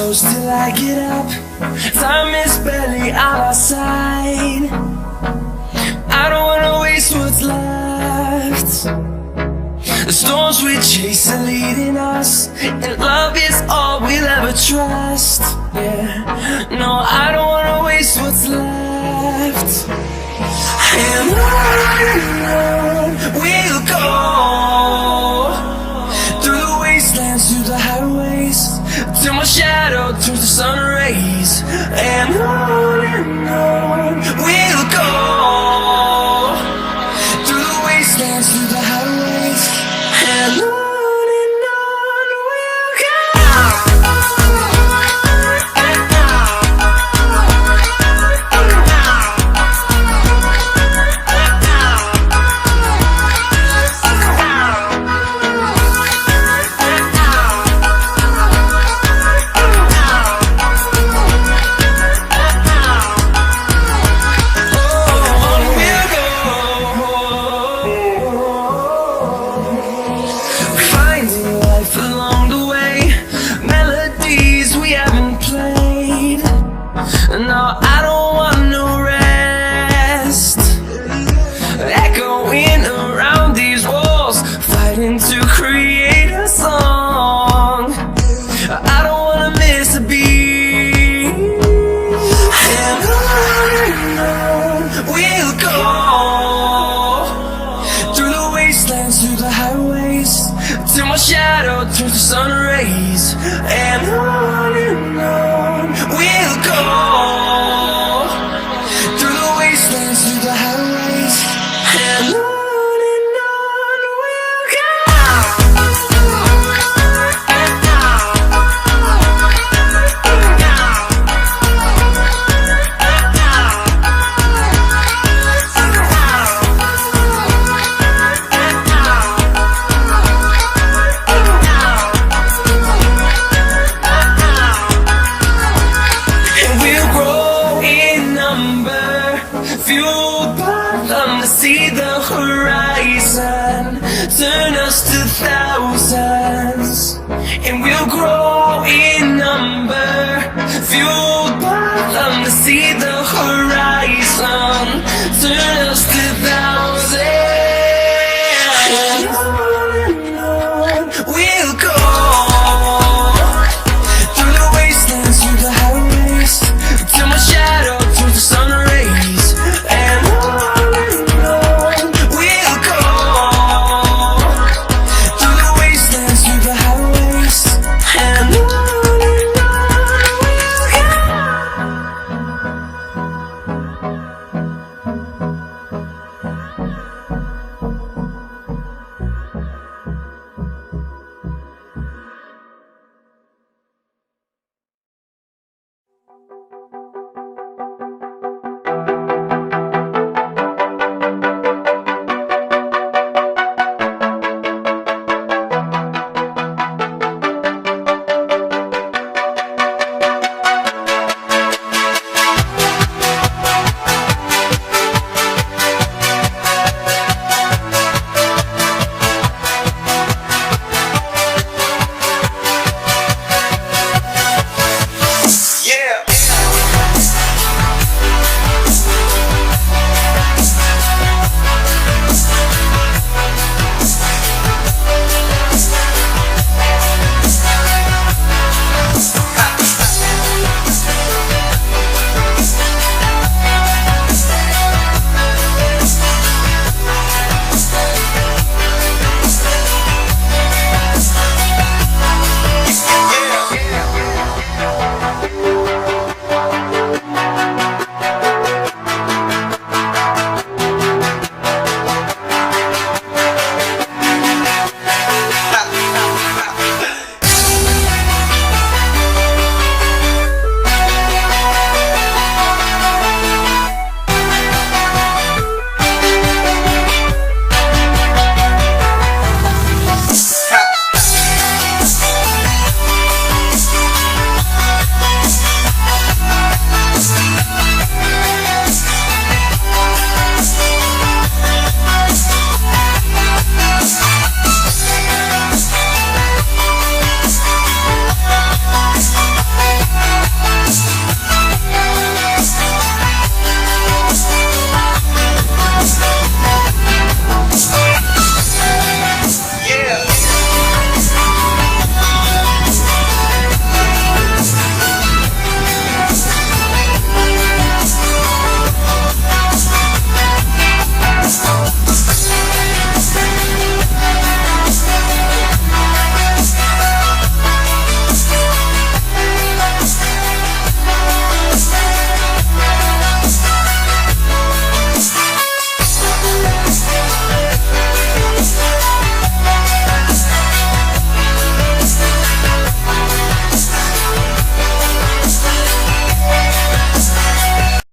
close till I get up. Time is barely on our side. I don't wanna waste what's left. The storms we chase are leading us, and love is all we'll ever trust. Yeah, no, I don't wanna waste what's left. And on we'll go, through the wastelands, through the highways, till my shadow turns to sun rays. And on we'll go, through the wastelands, through the highways, and on we'll go. No, I don't want no rest. Echoing around these walls, fighting to create a song. I don't wanna miss a beat. And on we'll go, through the wastelands, through the highways, till my shadow turns to sun rays. And on we'll go, through the wastelands, through the highways, and on we'll go. Fueled by them to see the horizon, turn us to thousands, and we'll grow in number. Fueled by them to see the horizon.